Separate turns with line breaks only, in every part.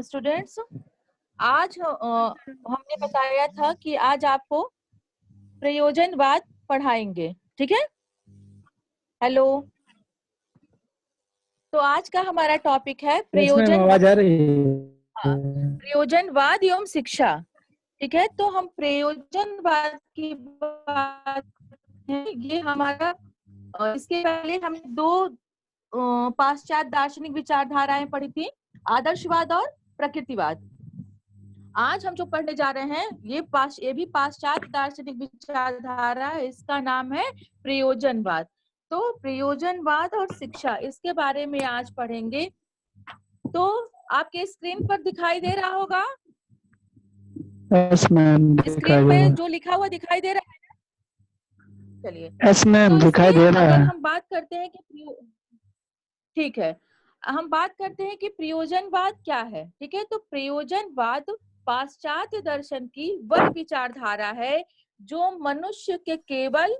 Students, आज हमने बताया था कि आज आपको प्रयोजनवाद पढ़ाएंगे, ठीक है। हेलो, तो आज का हमारा टॉपिक है
यस मैम, आवाज आ रही है।
प्रयोजनवाद एवं शिक्षा, ठीक है। तो हम प्रयोजनवाद की बात है, ये हमारा इसके पहले हमने दो पाश्चात्य दार्शनिक विचारधाराएं पढ़ी थी, आदर्शवाद और प्रकृतिवाद। आज हम जो पढ़ने जा रहे हैं ये भी पाश्चात्य दार्शनिक विचारधारा है, इसका नाम है प्रयोजनवाद। तो प्रयोजनवाद और शिक्षा, इसके बारे में आज पढ़ेंगे। तो आपके स्क्रीन पर दिखाई दे रहा होगा,
यस मैम,
स्क्रीन पे जो लिखा हुआ दिखाई दे रहा है ना? चलिए,
यस मैम,
तो
दिखाई
इसमें
दे रहा
अगर
है।
हम बात करते हैं कि ठीक है, हम बात करते हैं कि प्रयोजनवाद क्या है, ठीक है। तो प्रयोजनवाद पाश्चात्य दर्शन की वह विचारधारा है जो मनुष्य के केवल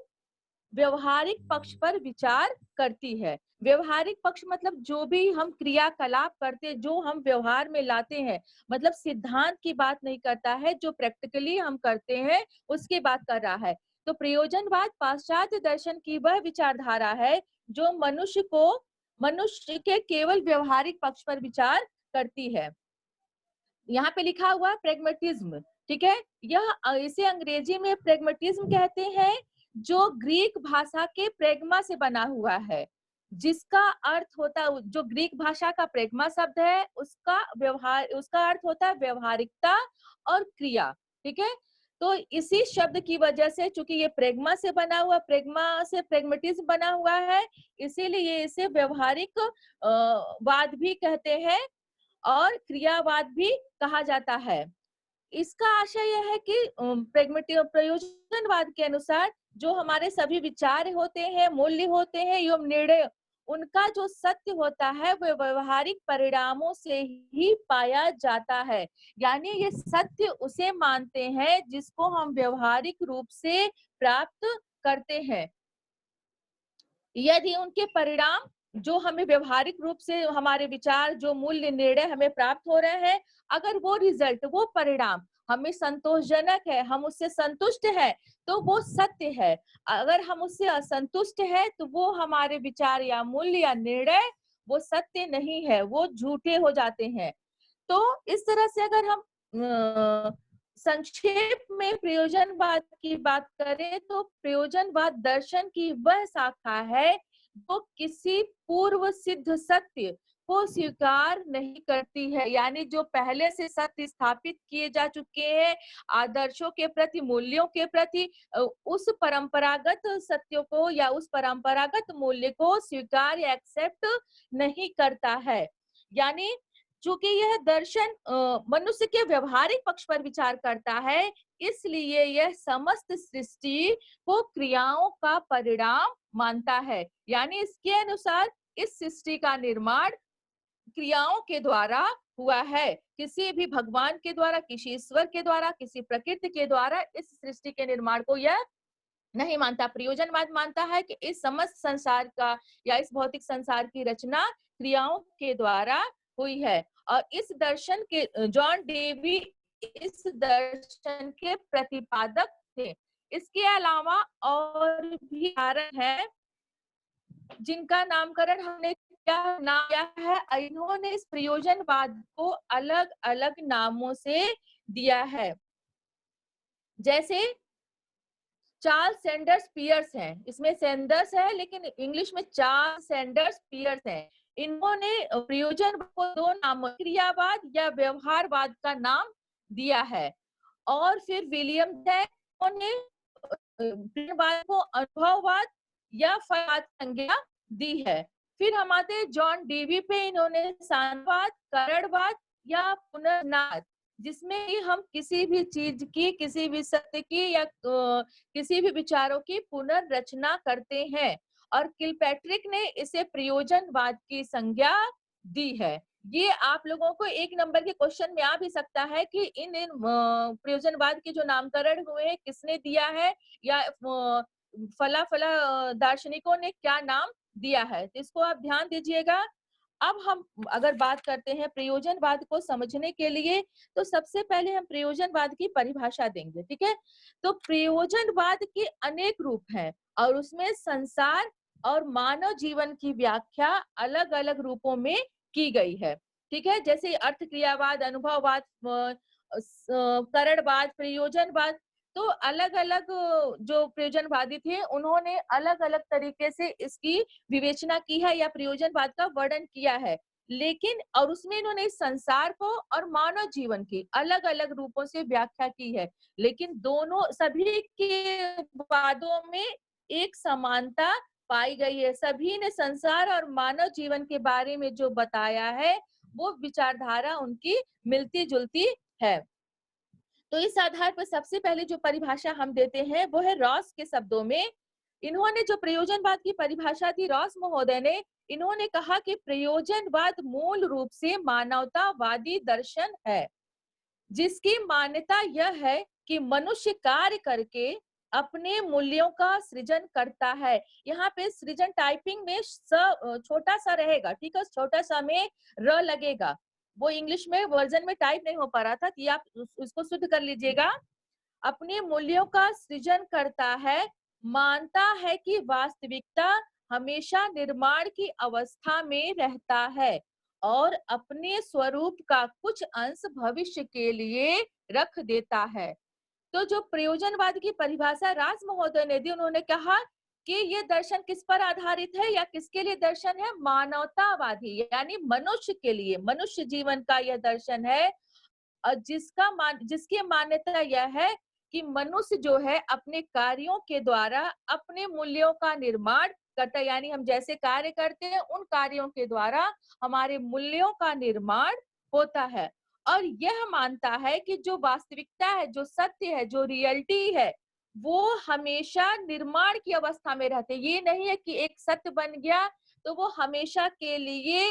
व्यवहारिक पक्ष पर विचार करती है। व्यवहारिक पक्ष मतलब जो भी हम क्रियाकलाप करते, जो हम व्यवहार में लाते हैं, मतलब सिद्धांत की बात नहीं करता है, जो प्रैक्टिकली हम करते हैं उसकी बात कर रहा है। तो प्रयोजनवाद पाश्चात्य दर्शन की वह विचारधारा है जो मनुष्य के केवल व्यवहारिक पक्ष पर विचार करती है। यहाँ पे लिखा हुआ है प्रेगमेटिज्म, ठीक है। इसे अंग्रेजी में प्रेगमेटिज्म कहते हैं, जो ग्रीक भाषा के प्रेगमा से बना हुआ है, जिसका अर्थ होता है, जो ग्रीक भाषा का प्रेगमा शब्द है उसका अर्थ होता है व्यवहारिकता और क्रिया, ठीक है। तो इसी शब्द की वजह से, चूंकि ये प्रेगमा से बना हुआ, प्रेगमा से प्रेगमेटिज्म बना हुआ है, इसीलिए इसे व्यवहारिक वाद भी कहते हैं और क्रियावाद भी कहा जाता है। इसका आशय यह है कि प्रयोजनवाद के अनुसार जो हमारे सभी विचार होते हैं, मूल्य होते हैं एवं निर्णय, उनका जो सत्य होता है वह व्यवहारिक परिणामों से ही पाया जाता है। यानी ये सत्य उसे मानते हैं जिसको हम व्यवहारिक रूप से प्राप्त करते हैं। यदि उनके परिणाम जो हमें व्यवहारिक रूप से, हमारे विचार, जो मूल्य निर्णय हमें प्राप्त हो रहे हैं, अगर वो रिजल्ट, वो परिणाम हमें संतोषजनक है, हम उससे संतुष्ट है, तो वो सत्य है। अगर हम उससे असंतुष्ट है तो वो हमारे विचार या मूल्य या निर्णय वो सत्य नहीं है, वो झूठे हो जाते हैं। तो इस तरह से अगर हम संक्षेप में प्रयोजनवाद की बात करें तो प्रयोजनवाद दर्शन की वह शाखा है जो किसी पूर्व सिद्ध सत्य को स्वीकार नहीं करती है। यानी जो पहले से सत्य स्थापित किए जा चुके हैं, आदर्शों के प्रति, मूल्यों के प्रति, उस परंपरागत सत्यों को या उस परंपरागत मूल्य को स्वीकार या एक्सेप्ट नहीं करता है। यानी चूंकि यह दर्शन मनुष्य के व्यवहारिक पक्ष पर विचार करता है, इसलिए यह समस्त सृष्टि को क्रियाओं का परिणाम मानता है। यानी इसके अनुसार इस सृष्टि का निर्माण क्रियाओं के द्वारा हुआ है, किसी भी भगवान के द्वारा, किसी ईश्वर के द्वारा, किसी प्रकृति के द्वारा इस सृष्टि के निर्माण को यह नहीं मानता। प्रयोजनवाद मानता है कि इस समस्त संसार का या इस भौतिक संसार की रचना क्रियाओं के द्वारा हुई है। और इस दर्शन के जॉन डेवी इस दर्शन के प्रतिपादक थे। इसके अलावा और भी कारण है जिनका नामकरण हमने क्या नाम किया है, इन्होंने इस प्रयोजनवाद को अलग अलग नामों से दिया है। जैसे चार्ल्स सैंडर्स पियर्स हैं, इसमें सैंडर्स है लेकिन इंग्लिश में चार्ल्स सैंडर्स पियर्स हैं। इन्होंने प्रयोजन को दो नाम, क्रियावाद या व्यवहारवाद का नाम दिया है। और फिर विलियम ने प्रयोजनवाद को अनुभववाद या फलवाद संज्ञा दी है। फिर हमारे जॉन डीवी पे इन्होंने सांख्यवाद, करणवाद या पुनर्नाद, जिसमें कि हम किसी भी चीज की, किसी भी सत्य की या किसी भी विचारों की पुनर्रचना करते हैं। और किलपैट्रिक ने इसे प्रयोजनवाद की संज्ञा दी है। ये आप लोगों को एक नंबर के क्वेश्चन में आ भी सकता है कि इन प्रयोजनवाद के जो नामकरण हुए हैं किसने दिया है, या फला फला दार्शनिकों ने क्या नाम दिया है। तो इसको आप ध्यान दीजिएगा। अब हम अगर बात करते हैं प्रयोजनवाद को समझने के लिए, तो सबसे पहले हम प्रयोजनवाद की परिभाषा देंगे, ठीक है? तो प्रयोजनवाद के अनेक रूप हैं और उसमें संसार और मानव जीवन की व्याख्या अलग-अलग रूपों में की गई है, ठीक है? जैसे अर्थक्रियावाद, अनुभववाद, करणवाद, प्रयोजनवाद, तो अलग-अलग जो प्रयोजनवादी थे, उन्होंने अलग-अलग तरीके से इसकी विवेचना की है या प्रयोजनवाद का वर्णन किया है। लेकिन और उसमें इन्होंने इस संसार को और मानव जीवन की अलग-अलग रूपों से व्याख्या की है। लेकिन दोनों सभी के वादों में एक समानता पाई गई है। सभी ने संसार और मानव जीवन के बारे में जो बताया है, वो विचारधारा उनकी मिलती-जुलती है। तो इस आधार पर सबसे पहले जो परिभाषा हम देते हैं वो है रॉस के शब्दों में। इन्होंने जो प्रयोजनवाद की परिभाषा दी, रॉस महोदय ने, इन्होंने कहा कि प्रयोजनवाद मूल रूप से मानवतावादी दर्शन है, जिसकी मान्यता यह है कि मनुष्य कार्य करके अपने मूल्यों का सृजन करता है। यहाँ पे सृजन टाइपिंग में छोटा सा रहेगा, ठीक है? छोटा सा में र लगेगा। वो इंग्लिश में वर्जन में टाइप नहीं हो पा रहा था, ये आप उसको शुद्ध कर लीजिएगा। अपने मूल्यों का सृजन करता है, मानता है कि वास्तविकता हमेशा निर्माण की अवस्था में रहता है और अपने स्वरूप का कुछ अंश भविष्य के लिए रख देता है। तो जो प्रयोजनवाद की परिभाषा रास महोदय ने दी, उन्होंने कहा कि ये दर्शन किस पर आधारित है या किसके लिए दर्शन है? मानवतावादी, यानी मनुष्य के लिए, मनुष्य जीवन का यह दर्शन है। जिसकी मान्यता यह है कि मनुष्य जो है अपने कार्यों के द्वारा अपने मूल्यों का निर्माण करता है, यानी हम जैसे कार्य करते हैं उन कार्यों के द्वारा हमारे मूल्यों का निर्माण होता है। और यह मानता है कि जो वास्तविकता है, जो सत्य है, जो रियलिटी है, वो हमेशा निर्माण की अवस्था में रहते हैं। ये नहीं है कि एक सत्य बन गया तो वो हमेशा के लिए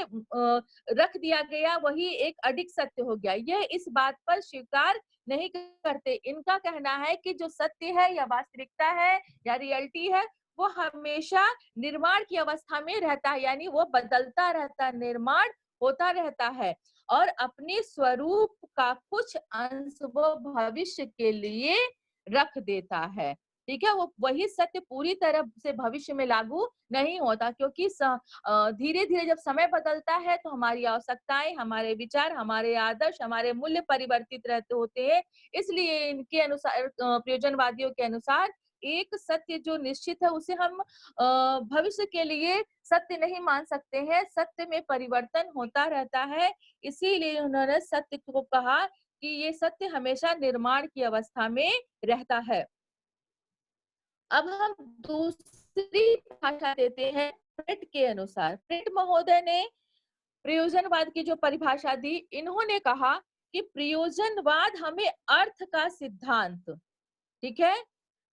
रख दिया गया, वही एक अडिग सत्य हो गया। यह इस बात पर स्वीकार नहीं करते। इनका कहना है कि जो सत्य है या वास्तविकता है या रियलिटी है, वो हमेशा निर्माण की अवस्था में रहता है, यानी वो बदलता रहता है, निर्माण होता रहता है और अपने स्वरूप का कुछ अंश वो भविष्य के लिए रख देता है। ठीक है? वो वही सत्य पूरी तरह से भविष्य में लागू नहीं होता, क्योंकि धीरे-धीरे जब समय बदलता है तो हमारी आवश्यकताएं, हमारे विचार, हमारे आदर्श, हमारे मूल्य परिवर्तित रहते होते हैं। इसलिए इनके अनुसार प्रयोजनवादियों के अनुसार एक सत्य जो निश्चित है उसे हम भविष्य के लिए सत्य नहीं मान सकते हैं। सत्य में परिवर्तन होता रहता है। इसीलिए उन्होंने सत्य को कहा कि ये सत्य हमेशा निर्माण की अवस्था में रहता है। अब हम दूसरी भाषा देते हैं प्रिट के अनुसार। प्रिट महोदय ने प्रयोजनवाद की जो परिभाषा दी, इन्होंने कहा कि प्रयोजनवाद हमें अर्थ का सिद्धांत, ठीक है,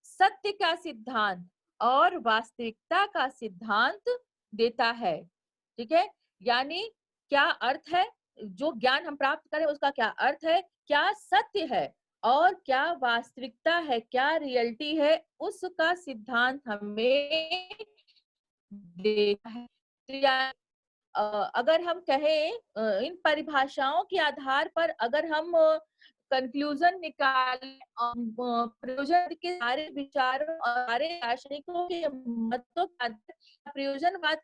सत्य का सिद्धांत और वास्तविकता का सिद्धांत देता है। ठीक है? यानी क्या अर्थ है, जो ज्ञान हम प्राप्त करें उसका क्या अर्थ है, क्या सत्य है और क्या वास्तविकता है, क्या रियलिटी है, उसका सिद्धांत हमें देता है। तो अ, अगर हम कहें इन परिभाषाओं के आधार पर अगर हम कंक्लूजन निकालें, प्रयोजन के सारे विचारों और सारे दार्शनिकों के मतों के आधार पर, प्रयोजनवाद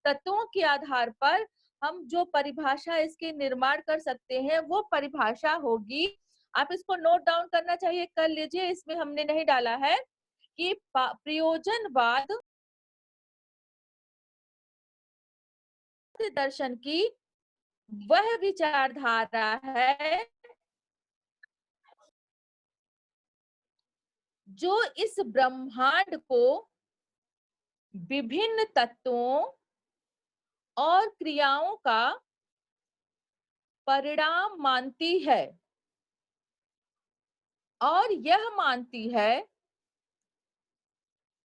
तत्वों के आधार पर हम जो परिभाषा इसके निर्माण कर सकते हैं वो परिभाषा होगी, आप इसको नोट डाउन करना चाहिए, कर लीजिए, इसमें हमने नहीं डाला है, कि प्रयोजनवाद दर्शन की वह विचारधारा है जो इस ब्रह्मांड को विभिन्न तत्वों और क्रियाओं का परिणाम मानती है और यह मानती है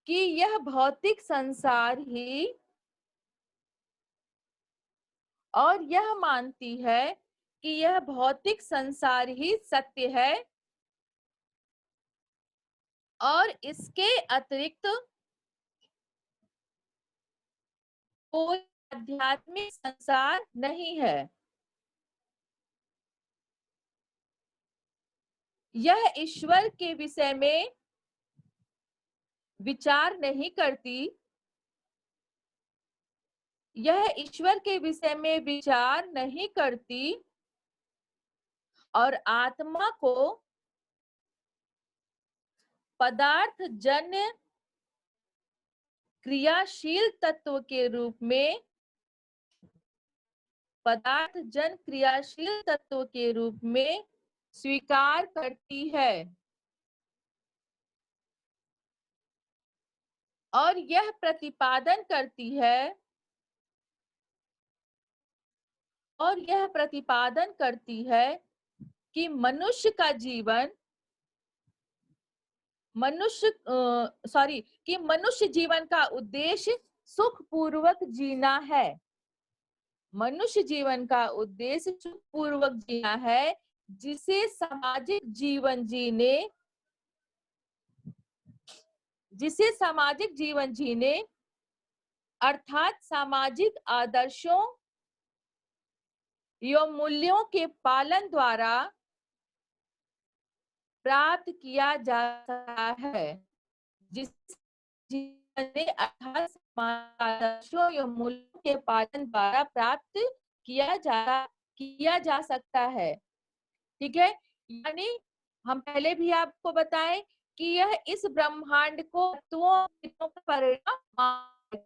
कि यह भौतिक संसार ही और यह मानती है कि यह भौतिक संसार ही सत्य है और इसके अतिरिक्त कोई आध्यात्मिक संसार नहीं है। यह ईश्वर के विषय में विचार नहीं करती। यह ईश्वर के विषय में विचार नहीं करती और आत्मा को पदार्थ जन्य क्रियाशील तत्व के रूप में क्रियाशील तत्व के रूप में स्वीकार करती है और यह प्रतिपादन करती है कि मनुष्य जीवन का उद्देश्य सुखपूर्वक जीना है। मनुष्य जीवन का उद्देश्य सुखपूर्वक जीना है, जिसे सामाजिक जीवन जीने अर्थात सामाजिक आदर्शों एवं मूल्यों के पालन द्वारा प्राप्त किया जा सकता है। जिस जीवन ने अर्थात सामाजिक आदर्शों एवं मूल्यों के पालन द्वारा प्राप्त किया जा सकता है। ठीक है, यानी हम पहले भी आपको बताएं कि यह इस ब्रह्मांड को तत्वों का परिणाम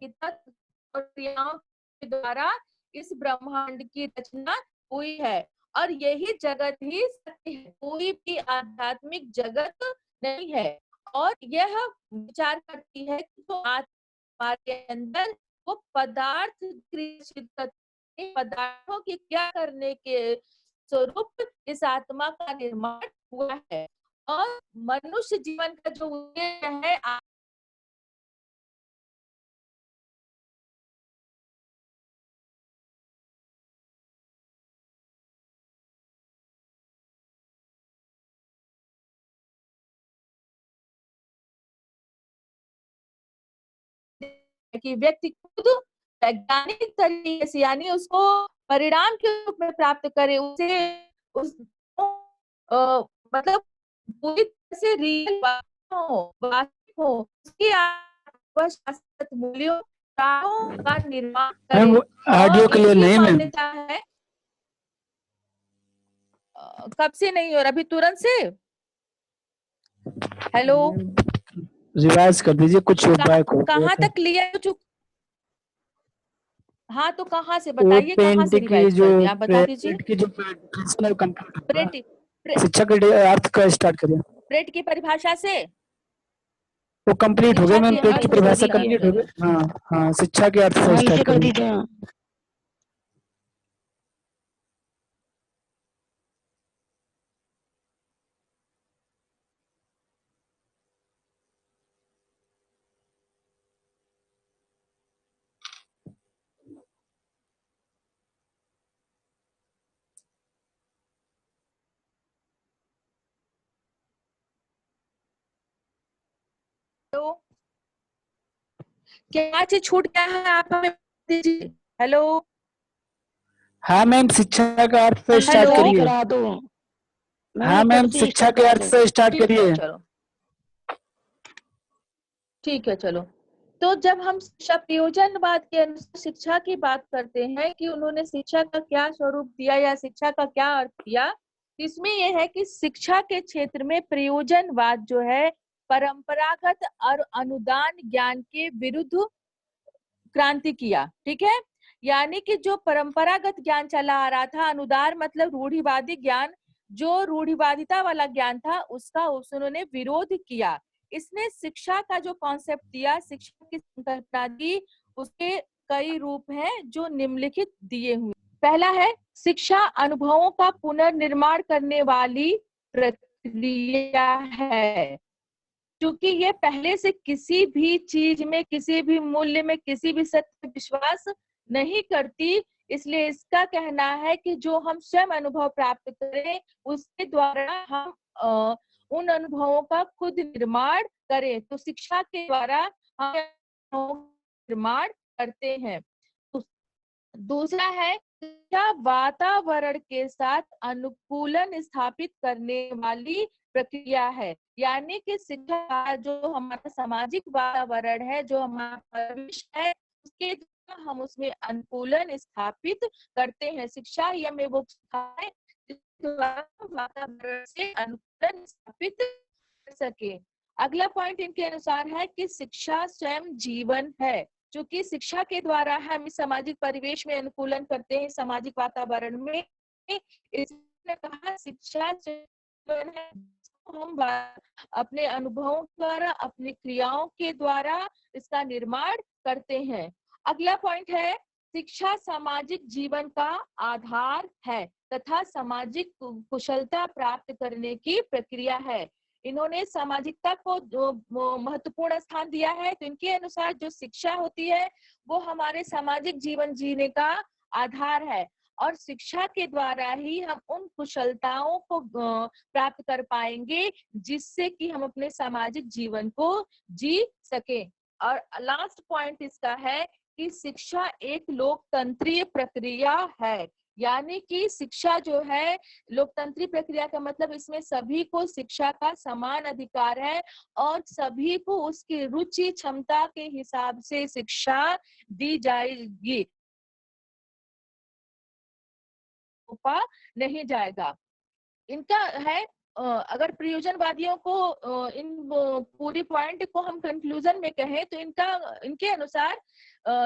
क्रियाओं के द्वारा इस ब्रह्मांड की रचना हुई है और यही जगत ही सत्य है, कोई भी आध्यात्मिक जगत नहीं है। और यह विचार करती है कि जो आत्मा के अंदर वो पदार्थों की क्रिया करने के स्वरूप इस आत्मा का निर्माण हुआ है और मनुष्य जीवन का जो उद्देश्य है कि व्यक्ति खुद वैज्ञानिक तरीके से यानी उसको परिणाम के रूप में प्राप्त करे, उसे मतलब पूरी तरह से रियल वास्तविक हो उसकी शाश्वत मूल्यों का निर्माण करे।
ऑडियो
और
क्लियर
इनकी
नहीं मैम।
मान्यता है कब से नहीं हो रहा, अभी तुरंत से। हेलो,
रिवाइज कर दीजिए, कुछ बैक हो गया
कहाँ
था।
तक क्लियर हो चुका? हाँ तो कहाँ से
वो
बताइए, कहाँ
पेंट
से
की
रिवाइज
जो
कर दिया आप बता दीजिए।
पेंट की जो प्रिंसिपल है वो कंप्लीट होगा।
प्रेट
शिक्षा के अर्थ का स्टार्ट करिए।
प्रेट की परिभाषा से
वो कंप्लीट हो गया
शिक्षा
मैम,
के
पेट की
अर्थ से
परिभाषा
दीजिए।
कंप्लीट हो गई। हाँ हाँ, शिक्षा के अर्थ से
हाँ, इसे
स्टार्ट
कर
करिए।
दीजिए।
तो क्या चीज छूट गया है आप हमें दीजिए। हेलो
हाँ मैम, शिक्षा का अर्थ से स्टार्ट
हेलो,
करिए।
करा दो।
हाँ
ये
मैम,
फिर से
शिक्षा
स्टार्ट
के
करा
अर्थ
दो।
से स्टार्ट
ठीक है
करिए।
चलो, ठीक है चलो। तो जब हम शिक्षा प्रयोजनवाद के अनुसार शिक्षा की बात करते हैं कि उन्होंने शिक्षा का क्या स्वरूप दिया या शिक्षा का क्या अर्थ दिया, इसमें यह है कि शिक्षा के क्षेत्र में प्रयोजनवाद जो है परंपरागत और अनुदान ज्ञान के विरुद्ध क्रांति किया। ठीक है, यानी कि जो परंपरागत ज्ञान चला आ रहा था, अनुदार मतलब रूढ़िवादी ज्ञान, जो रूढ़िवादिता वाला ज्ञान था उसका उन्होंने विरोध किया। इसने शिक्षा का जो कॉन्सेप्ट दिया, शिक्षा की संकल्पना दी, उसके कई रूप हैं जो निम्नलिखित दिए हुए। पहला है शिक्षा अनुभवों का पुनर्निर्माण करने वाली प्रक्रिया है। क्योंकि ये पहले से किसी भी चीज में, किसी भी मूल्य में, किसी भी सत्य विश्वास नहीं करती, इसलिए इसका कहना है कि जो हम स्वयं अनुभव प्राप्त करें उसके द्वारा हम उन अनुभवों का खुद निर्माण करें। तो शिक्षा के द्वारा हम निर्माण करते हैं। तो दूसरा है शिक्षा वातावरण के साथ अनुकूलन स्थापित करने वाली प्रक्रिया है। यानी कि शिक्षा जो हमारा सामाजिक वातावरण है, जो हमारा परिवेश है, उसके द्वारा हम उसमें अनुकूलन स्थापित करते हैं। शिक्षा ही हमें वो सिखाए जिसके द्वारा हम वातावरण से अनुकूलन स्थापित कर सके। अगला पॉइंट इनके अनुसार है कि शिक्षा स्वयं जीवन है। क्योंकि शिक्षा के द्वारा हम इस सामाजिक परिवेश में अनुकूलन करते हैं, सामाजिक वातावरण में। इसने कहा शिक्षा जीवन है, हम अपने अनुभवों द्वारा, अपनी क्रियाओं के द्वारा इसका निर्माण करते हैं। अगला पॉइंट है शिक्षा सामाजिक जीवन का आधार है तथा सामाजिक कुशलता प्राप्त करने की प्रक्रिया है। इन्होंने सामाजिकता को जो महत्वपूर्ण स्थान दिया है, तो इनके अनुसार जो शिक्षा होती है वो हमारे सामाजिक जीवन जीने का आधार है और शिक्षा के द्वारा ही हम उन कुशलताओं को प्राप्त कर पाएंगे जिससे कि हम अपने सामाजिक जीवन को जी सके। और लास्ट पॉइंट इसका है कि शिक्षा एक लोकतंत्रीय प्रक्रिया है। यानी कि शिक्षा जो है लोकतंत्रीय प्रक्रिया का मतलब इसमें सभी को शिक्षा का समान अधिकार है और सभी को उसकी रुचि क्षमता के हिसाब से शिक्षा दी जाएगी, नहीं जाएगा। इनका है अगर प्रयोजनवादियों को इन पूरी पॉइंट को हम कंक्लूजन में कहें तो इनके अनुसार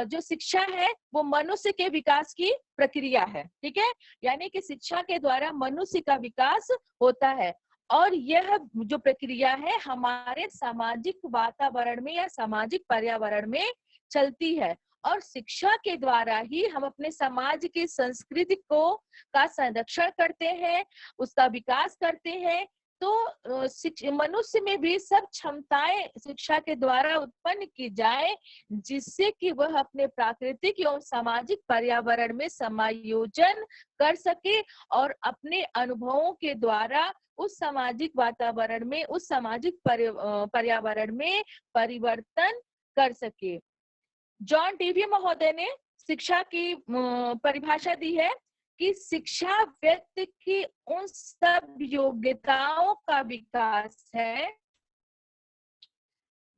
जो शिक्षा है वो मनुष्य के विकास की प्रक्रिया है। ठीक है, यानी कि शिक्षा के द्वारा मनुष्य का विकास होता है और यह जो प्रक्रिया है हमारे सामाजिक वातावरण में या सामाजिक पर्यावरण में चलती है और शिक्षा के द्वारा ही हम अपने समाज की संस्कृति को का संरक्षण करते हैं, उसका विकास करते हैं। तो मनुष्य में भी सब क्षमताएं शिक्षा के द्वारा उत्पन्न की जाए जिससे कि वह अपने प्राकृतिक एवं सामाजिक पर्यावरण में समायोजन कर सके और अपने अनुभवों के द्वारा उस सामाजिक वातावरण में, उस सामाजिक पर्यावरण में परिवर्तन कर सके। जॉन डीवी महोदय ने शिक्षा की परिभाषा दी है कि शिक्षा व्यक्ति की उन सब योग्यताओं का विकास है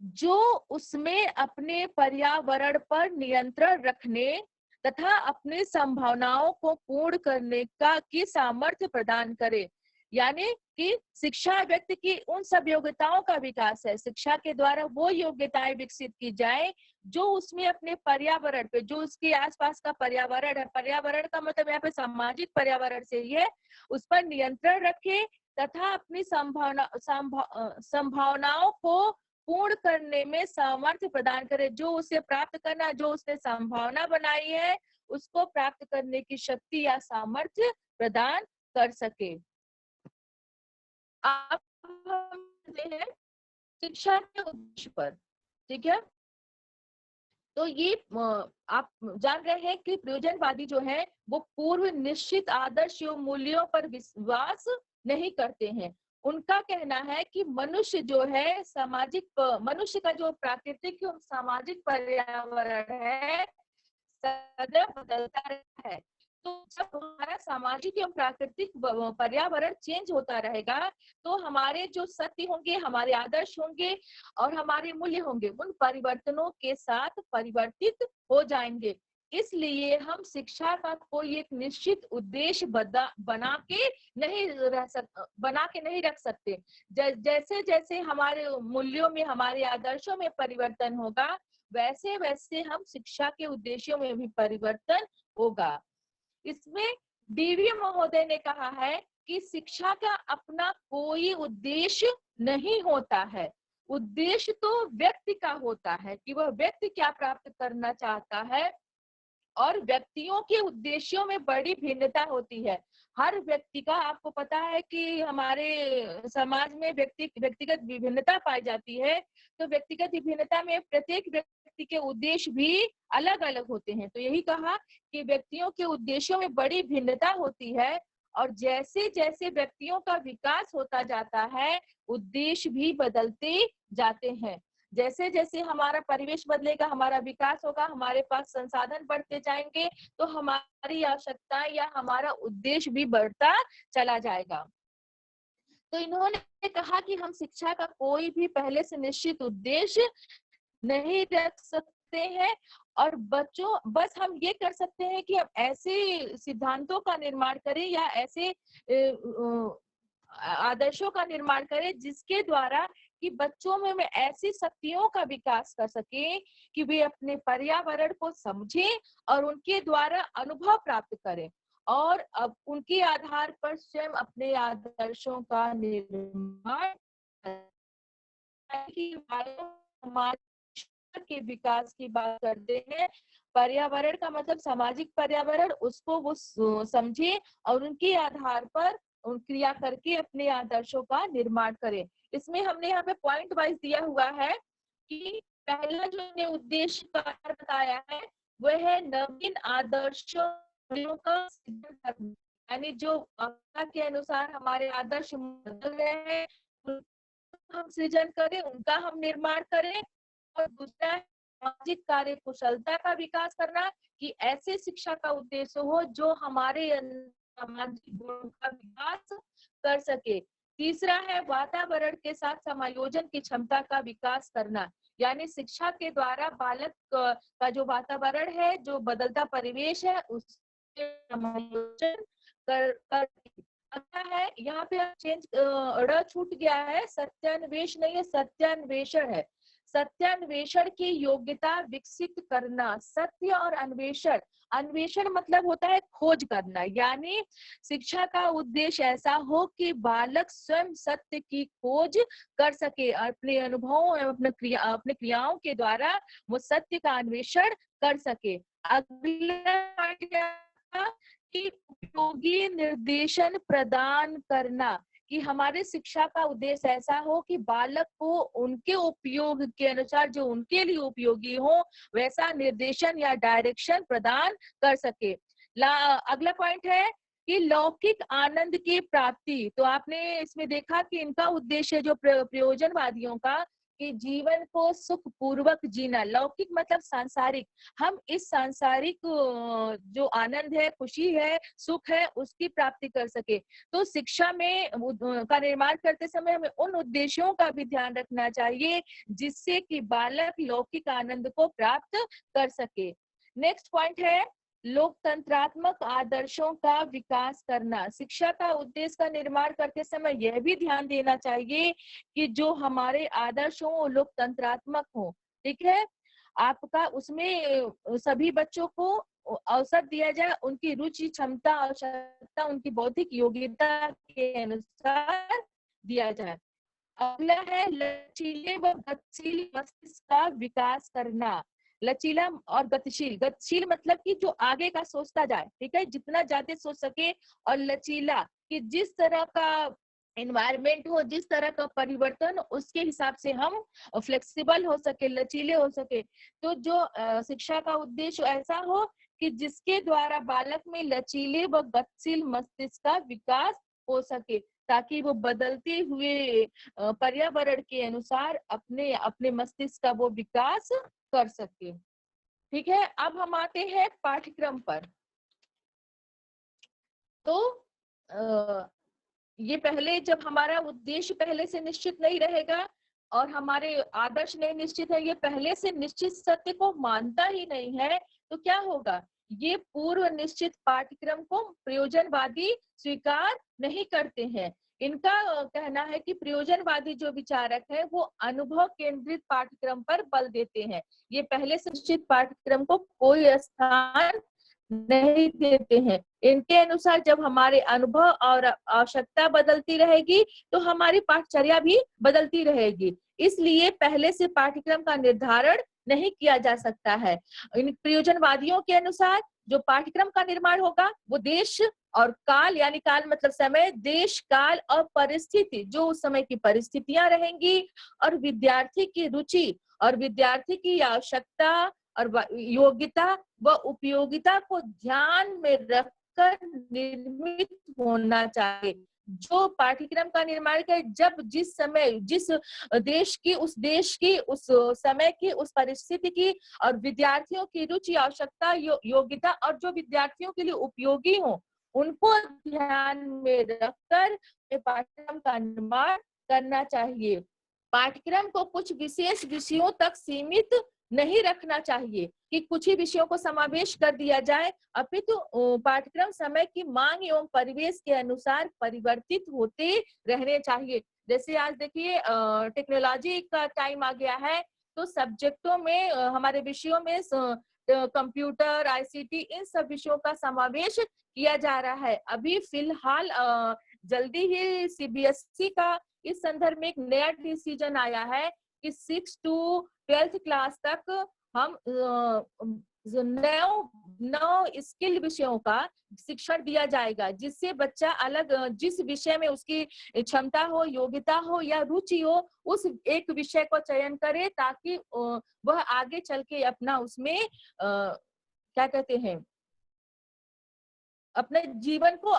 जो उसमें अपने पर्यावरण पर नियंत्रण रखने तथा अपनी संभावनाओं को पूर्ण करने की सामर्थ्य प्रदान करे। यानी कि शिक्षा व्यक्ति की उन सब योग्यताओं का विकास है। शिक्षा के द्वारा वो योग्यताएं विकसित की जाए जो उसमें अपने पर्यावरण पे, जो उसके आसपास का पर्यावरण है, पर्यावरण का मतलब यहाँ पे सामाजिक पर्यावरण से ही है, उस पर नियंत्रण रखे तथा अपनी संभावनाओं को पूर्ण करने में सामर्थ्य प्रदान करे। जो उसे प्राप्त करना, जो उसने संभावना बनाई है उसको प्राप्त करने की शक्ति या सामर्थ्य प्रदान कर सके। आप हम हैं शिक्षा के उद्देश्य पर। ठीक है, तो ये आप जान रहे हैं कि प्रयोजनवादी जो है वो पूर्व निश्चित आदर्श एवं मूल्यों पर विश्वास नहीं करते हैं। उनका कहना है कि मनुष्य जो है मनुष्य का जो प्राकृतिक एवं सामाजिक पर्यावरण है सदैव बदलता रहता है। तो जब हमारा सामाजिक एवं प्राकृतिक पर्यावरण चेंज होता रहेगा तो हमारे जो सत्य होंगे, हमारे आदर्श होंगे और हमारे मूल्य होंगे, उन परिवर्तनों के साथ परिवर्तित हो जाएंगे। इसलिए हम शिक्षा का कोई एक निश्चित उद्देश्य बना के नहीं रख सकते। जैसे जैसे हमारे मूल्यों में, हमारे आदर्शों में परिवर्तन होगा वैसे वैसे हम शिक्षा के उद्देश्यों में भी परिवर्तन होगा। इसमें डीवी महोदय ने कहा है कि शिक्षा का अपना कोई उद्देश्य नहीं होता है। उद्देश्य तो व्यक्ति का होता है कि वह व्यक्ति क्या प्राप्त करना चाहता है और व्यक्तियों के उद्देश्यों में बड़ी भिन्नता होती है। हर व्यक्ति का, आपको पता है कि हमारे समाज में व्यक्तिगत विभिन्नता पाई जाती है, तो व्यक्तिगत विभिन्नता में प्रत्येक व्यक्ति के उद्देश्य भी अलग अलग होते हैं। तो यही कहा कि व्यक्तियों के उद्देश्यों में बड़ी भिन्नता होती है और जैसे जैसे व्यक्तियों का विकास होता जाता है उद्देश्य भी बदलते जाते हैं। जैसे जैसे हमारा परिवेश बदलेगा, हमारा विकास होगा, हमारे पास संसाधन बढ़ते जाएंगे, तो हमारी आवश्यकता या हमारा उद्देश्य भी बढ़ता चला जाएगा। तो इन्होंने कहा कि हम शिक्षा का कोई भी पहले से निश्चित उद्देश्य नहीं रख सकते हैं, और बच्चों बस हम ये कर सकते हैं कि हम ऐसे सिद्धांतों का निर्माण करें या ऐसे आदर्शों का निर्माण करें जिसके द्वारा कि बच्चों में ऐसी शक्तियों का विकास कर सके कि वे अपने पर्यावरण को समझें और उनके द्वारा अनुभव प्राप्त करें, और अब उनके आधार पर स्वयं अपने आदर्शों का निर्माण के विकास की बात करते हैं। पर्यावरण का मतलब सामाजिक पर्यावरण, उसको वो समझे और उनके आधार पर क्रिया करके अपने आदर्शों का निर्माण करें। इसमें हमने यहाँ पे पॉइंट वाइज दिया हुआ है कि पहला जो हमने उद्देश्य कार्य बताया है वह है नवीन आदर्शों का सृजन करना, यानी जो के अनुसार हमारे आदर्श बदल रहे हैं हम सृजन करें, उनका हम निर्माण करें। और दूसरा है सामाजिक कार्य कुशलता का विकास करना, कि ऐसे शिक्षा का उद्देश्य हो जो हमारे सामाजिक गुणों का विकास कर सके। तीसरा है वातावरण के साथ समायोजन की क्षमता का विकास करना, यानी शिक्षा के द्वारा बालक का जो वातावरण है, जो बदलता परिवेश है, उसके समायोजन कर अगला है, यहाँ पे चेंज ड़ छूट गया है, सत्यान्वेष नहीं है, सत्यान्वेषण है। सत्यान्वेषण की योग्यता विकसित करना। सत्य और अन्वेषण, अन्वेषण मतलब होता है खोज करना, यानी शिक्षा का उद्देश्य ऐसा हो कि बालक स्वयं सत्य की खोज कर सके, अपने अनुभवों एवं अपने क्रियाओं के द्वारा वो सत्य का अन्वेषण कर सके। अगला कि उपयोगी निर्देशन प्रदान करना, कि हमारे शिक्षा का उद्देश्य ऐसा हो कि बालक को उनके उपयोग के अनुसार, जो उनके लिए उपयोगी हो, वैसा निर्देशन या डायरेक्शन प्रदान कर सके। अगला पॉइंट है कि लौकिक आनंद की प्राप्ति। तो आपने इसमें देखा कि इनका उद्देश्य जो प्रयोजनवादियों का, कि जीवन को सुख पूर्वक जीना। लौकिक मतलब सांसारिक, हम इस सांसारिक जो आनंद है, खुशी है, सुख है, उसकी प्राप्ति कर सके। तो शिक्षा में का निर्माण करते समय हमें उन उद्देश्यों का भी ध्यान रखना चाहिए जिससे कि बालक लौकिक आनंद को प्राप्त कर सके। नेक्स्ट पॉइंट है लोकतंत्रात्मक आदर्शों का विकास करना। शिक्षा का उद्देश्य का निर्माण करते समय यह भी ध्यान देना चाहिए कि जो हमारे आदर्श हो लोकतंत्रात्मक हो। ठीक है, आपका उसमें सभी बच्चों को अवसर दिया जाए, उनकी रुचि, क्षमता, आवश्यकता, उनकी बौद्धिक योग्यता के अनुसार दिया जाए। अगला है लचीले व गतिशील मस्तिष्क का विकास करना। लचीला और गतिशील, गतिशील मतलब कि जो आगे का सोचता जाए, ठीक है, जितना ज्यादा सोच सके, और लचीला कि जिस तरह का एनवायरमेंट हो, जिस तरह का परिवर्तन, उसके हिसाब से हम फ्लेक्सिबल हो सके, लचीले हो सके। तो जो शिक्षा का उद्देश्य ऐसा हो कि जिसके द्वारा बालक में लचीले व गतिशील मस्तिष्क का विकास हो सके, ताकि वो बदलते हुए पर्यावरण के अनुसार अपने अपने मस्तिष्क का वो विकास कर सके। ठीक है, अब हम आते हैं पाठ्यक्रम पर। तो ये पहले, जब हमारा उद्देश्य पहले से निश्चित नहीं रहेगा और हमारे आदर्श नहीं निश्चित है, ये पहले से निश्चित सत्य को मानता ही नहीं है, तो क्या होगा? ये पूर्व निश्चित पाठ्यक्रम को प्रयोजनवादी स्वीकार नहीं करते हैं। इनका कहना है कि प्रयोजनवादी जो विचारक है वो अनुभव केंद्रित पाठ्यक्रम पर बल देते हैं। ये पहले से निश्चित पाठ्यक्रम को कोई स्थान नहीं देते हैं। इनके अनुसार जब हमारे अनुभव और आवश्यकता बदलती रहेगी तो हमारी पाठचर्या भी बदलती रहेगी, इसलिए पहले से पाठ्यक्रम का निर्धारण नहीं किया जा सकता है। इन प्रयोजनवादियों के अनुसार जो पाठ्यक्रम का निर्माण होगा वो देश और काल, यानी काल मतलब समय, देश, काल और परिस्थिति, जो उस समय की परिस्थितियां रहेंगी, और विद्यार्थी की रुचि और विद्यार्थी की आवश्यकता और योग्यता व उपयोगिता को ध्यान में रखकर निर्मित होना चाहिए। जो पाठ्यक्रम का निर्माण करे, जब जिस समय जिस देश की उस समय की उस परिस्थिति की और विद्यार्थियों की रुचि, आवश्यकता, योग्यता और जो विद्यार्थियों के लिए उपयोगी हो, उनको ध्यान में रखकर पाठ्यक्रम का निर्माण करना चाहिए। पाठ्यक्रम को कुछ विशेष विषयों तक सीमित नहीं रखना चाहिए कि कुछ ही विषयों को समावेश कर दिया जाए, अपितु पाठ्यक्रम समय की मांग एवं परिवेश के अनुसार परिवर्तित होते रहने चाहिए। जैसे आज देखिए टेक्नोलॉजी का टाइम आ गया है, तो सब्जेक्टों में हमारे विषयों में कंप्यूटर, आईसीटी, इन सब विषयों का समावेश किया जा रहा है। अभी फिलहाल जल्दी ही सीबीएसई का इस संदर्भ में एक नया डिसीजन आया है कि 6 to 12th क्लास तक हम 9 स्किल विषयों का शिक्षण दिया जाएगा, जिससे बच्चा अलग जिस विषय में उसकी क्षमता हो, योग्यता हो या रुचि हो, उस एक विषय को चयन करे, ताकि वह आगे चल के अपना उसमें क्या कहते हैं, अपने जीवन को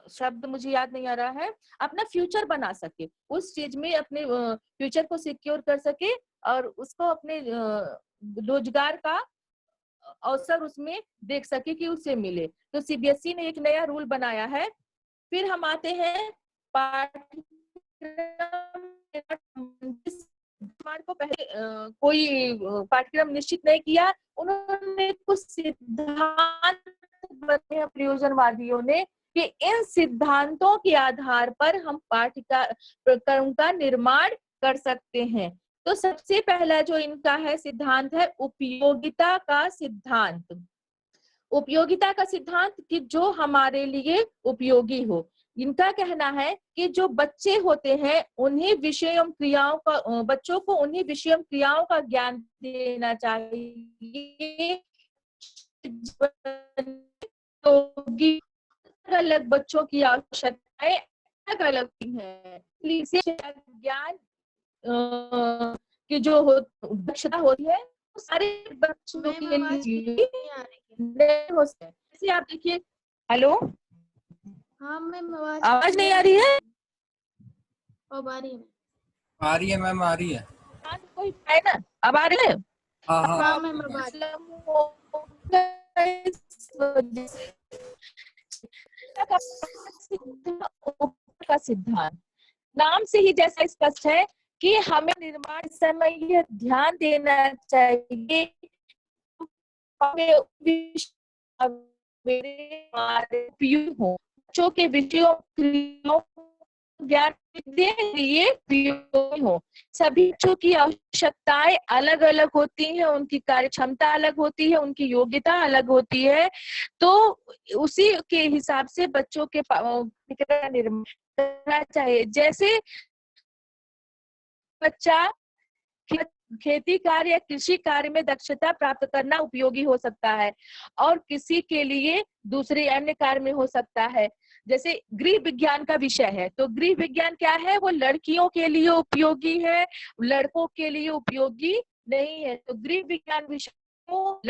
शब्द मुझे याद नहीं आ रहा है, अपना फ्यूचर बना सके, उस चीज में अपने फ्यूचर को सिक्योर कर सके और उसको अपने रोजगार का अवसर उसमें देख सके कि उसे मिले। तो सीबीएसई ने एक नया रूल बनाया है। फिर हम आते हैं पाठ्यक्रम को पहले कोई पाठ्यक्रम निश्चित नहीं किया, उन्होंने कुछ सिद्धांत बनाए हैं प्रयोजनवादियों ने कि इन सिद्धांतों के आधार पर हम पाठ्यक्रम का निर्माण कर सकते हैं। तो सबसे पहला जो इनका है सिद्धांत है उपयोगिता का सिद्धांत। उपयोगिता का सिद्धांत कि जो हमारे लिए उपयोगी हो। इनका कहना है कि जो बच्चे होते हैं उन्हीं विषयों क्रियाओं का बच्चों को उन्हीं विषयों क्रियाओं का ज्ञान देना चाहिए। अलग बच्चों की आवश्यकताएं अलग अलग है, ज्ञान की जो दक्षता होती है वो सारे बच्चों के लिए नहीं हो सकते। जैसे आप देखिए, हेलो,
हाँ मैम,
आवाज नहीं आ रही है?
अब आ रही है।
आ रही है मैम, आ रही है।
कोई है ना, अब आ रही है?
हाँ हाँ
हाँ मैम, अब आ रही
का सिद्धांत नाम से ही जैसा स्पष्ट है कि हमें निर्माण समय यह ध्यान देना चाहिए हो बच्चों के विषयों ज्ञान हो। सभी बच्चों की आवश्यकताएं अलग अलग होती हैं, उनकी कार्य क्षमता अलग होती है, उनकी योग्यता अलग होती है, तो उसी के हिसाब से बच्चों के निर्माण करना चाहिए। जैसे बच्चा खेती कार्य या कृषि कार्य में दक्षता प्राप्त करना उपयोगी हो सकता है और किसी के लिए दूसरे अन्य कार्य में हो सकता है। जैसे गृह विज्ञान का विषय है, तो गृह विज्ञान क्या है, वो लड़कियों के लिए उपयोगी है, लड़कों के लिए उपयोगी नहीं है। तो गृह विज्ञान विषय को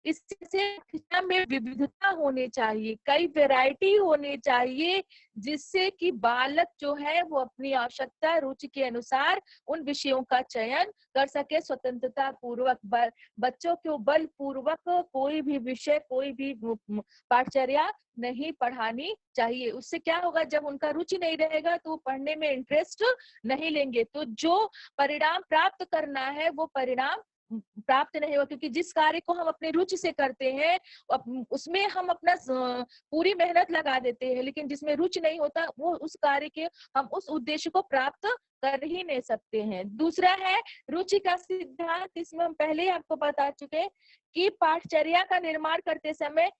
इससे शिक्षा में विविधता होनी चाहिए, कई वैरायटी होनी चाहिए, जिससे कि बालक जो है वो अपनी आवश्यकता रुचि के अनुसार उन विषयों का चयन कर सके स्वतंत्रता पूर्वक। बच्चों को बल पूर्वक कोई भी विषय, कोई भी पाठचर्या नहीं पढ़ानी चाहिए। उससे क्या होगा, जब उनका रुचि नहीं रहेगा तो पढ़ने में इंटरेस्ट नहीं लेंगे, तो जो परिणाम प्राप्त करना है वो परिणाम प्राप्त नहीं होगा। क्योंकि जिस कार्य को हम अपने रुचि से करते हैं उसमें हम अपना पूरी मेहनत लगा देते हैं, लेकिन जिसमें रुचि नहीं होता वो उस कार्य के हम उस उद्देश्य को प्राप्त कर ही नहीं सकते हैं। दूसरा है रुचि का सिद्धांत। इसमें हम पहले ही आपको बता चुके कि पाठचर्या का निर्माण करते समय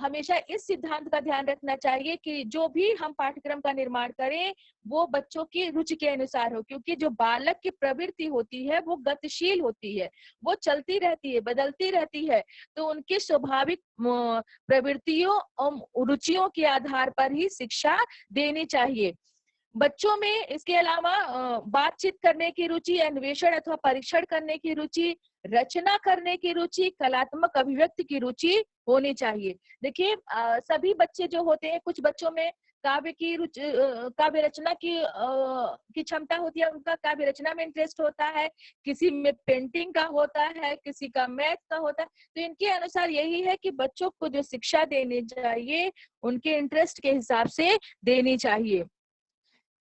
हमेशा इस सिद्धांत का ध्यान रखना चाहिए कि जो भी हम पाठ्यक्रम का निर्माण करें वो बच्चों की रुचि के अनुसार हो, क्योंकि जो बालक की प्रवृत्ति होती है वो गतिशील होती है, वो चलती रहती है, बदलती रहती है, तो उनकी स्वाभाविक प्रवृत्तियों और रुचियों के आधार पर ही शिक्षा देनी चाहिए। बच्चों में इसके अलावा बातचीत करने की रुचि, अन्वेषण अथवा परीक्षण करने की रुचि, रचना करने की रुचि, कलात्मक अभिव्यक्ति की रुचि होनी चाहिए। देखिए सभी बच्चे जो होते हैं, कुछ बच्चों में काव्य की रुचि काव्य रचना की क्षमता होती है, उनका काव्य रचना में इंटरेस्ट होता है, किसी में पेंटिंग का होता है, किसी का मैथ का होता है। तो इनके अनुसार यही है कि बच्चों को जो शिक्षा देनी चाहिए उनके इंटरेस्ट के हिसाब से देनी चाहिए।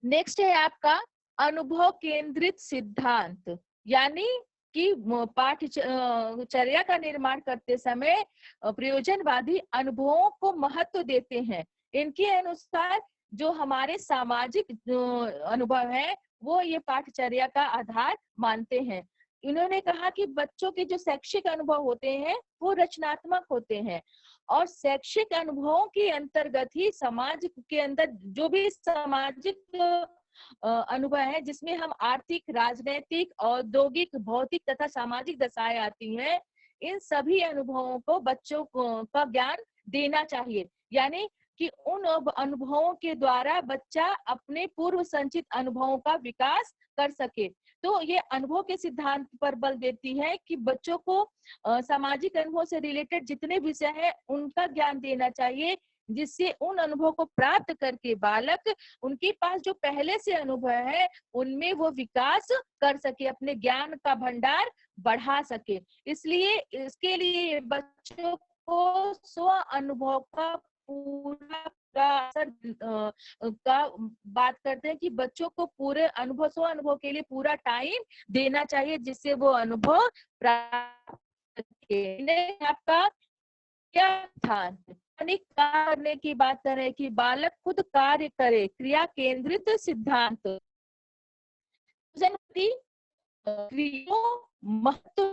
नेक्स्ट है आपका अनुभव केंद्रित सिद्धांत, यानी कि पाठ्यचर्या का निर्माण करते समय प्रयोजनवादी अनुभवों को महत्व देते हैं। इनके अनुसार जो हमारे सामाजिक अनुभव है वो ये पाठ्यचर्या का आधार मानते हैं। इन्होंने कहा कि बच्चों के जो शैक्षिक अनुभव होते हैं वो रचनात्मक होते हैं, और शैक्षिक अनुभवों के अंतर्गत ही समाज के अंदर जो भी सामाजिक अनुभव है, जिसमें हम आर्थिक, राजनैतिक, औद्योगिक, भौतिक तथा सामाजिक दशाएं आती हैं, इन सभी अनुभवों को बच्चों को का ज्ञान देना चाहिए। यानी कि उन अनुभवों के द्वारा बच्चा अपने पूर्व संचित अनुभवों का विकास कर सके। तो ये अनुभव के सिद्धांत पर बल देती है कि बच्चों को सामाजिक अनुभव से रिलेटेड जितने विषय हैं उनका ज्ञान देना चाहिए, जिससे उन अनुभव को प्राप्त करके बालक उनके पास जो पहले से अनुभव है उनमें वो विकास कर सके, अपने ज्ञान का भंडार बढ़ा सके। इसलिए इसके लिए बच्चों को स्व अनुभव का पूरा असर का बात करते हैं कि बच्चों को पूरे अनुभव, स्व अनुभव के लिए पूरा टाइम देना चाहिए, जिससे वो अनुभव प्राप्त करें। आपका क्या था करने की बात करें कि बालक खुद कार्य करे, क्रिया केंद्रित सिद्धांत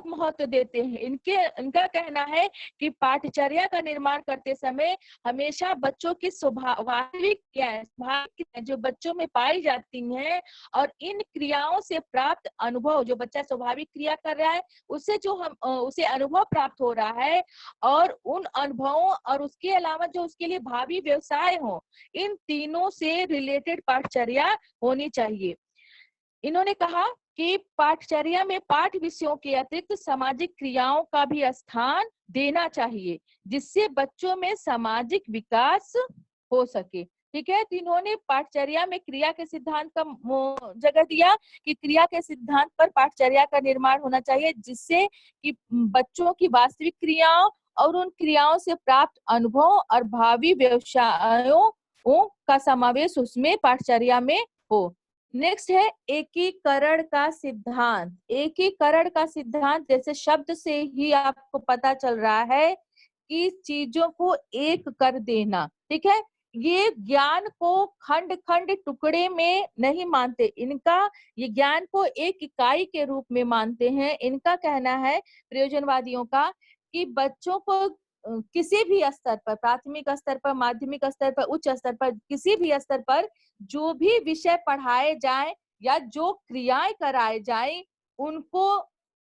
महत्व देते हैं। इनका कहना है कि पाठ्यचर्या का निर्माण करते समय हमेशा बच्चों की स्वाभाविक क्रियाएं जो बच्चों में पाई जाती हैं, और इन क्रियाओं से प्राप्त अनुभव, जो बच्चा स्वाभाविक क्रिया कर रहा है उससे जो उसे अनुभव प्राप्त हो रहा है, और उन अनुभवों और उसके अलावा जो उसके लिए भावी व्यवसाय हो, इन तीनों से रिलेटेड पाठ्यचर्या होनी चाहिए। इन्होंने कहा कि पाठ्यचर्या में पाठ विषयों के अतिरिक्त सामाजिक क्रियाओं का भी स्थान देना चाहिए, जिससे बच्चों में सामाजिक विकास हो सके। ठीक है, तो इन्होंने पाठ्यचर्या में क्रिया के सिद्धांत का जगह दिया कि क्रिया के सिद्धांत पर पाठ्यचर्या का निर्माण होना चाहिए, जिससे कि बच्चों की वास्तविक क्रियाओं और उन क्रियाओं से प्राप्त अनुभव और भावी व्यवसायों का समावेश उसमें पाठ्यचर्या में हो। नेक्स्ट है एकीकरण का सिद्धांत। एकीकरण का सिद्धांत जैसे शब्द से ही आपको पता चल रहा है कि चीजों को एक कर देना। ठीक है, ये ज्ञान को खंड खंड टुकड़े में नहीं मानते, इनका ये ज्ञान को एक इकाई के रूप में मानते हैं। इनका कहना है प्रयोजनवादियों का कि बच्चों को किसी भी स्तर पर, प्राथमिक स्तर पर, माध्यमिक स्तर पर, उच्च स्तर पर, किसी भी स्तर पर जो भी विषय पढ़ाए जाएं या जो क्रियाएं कराए जाएं, उनको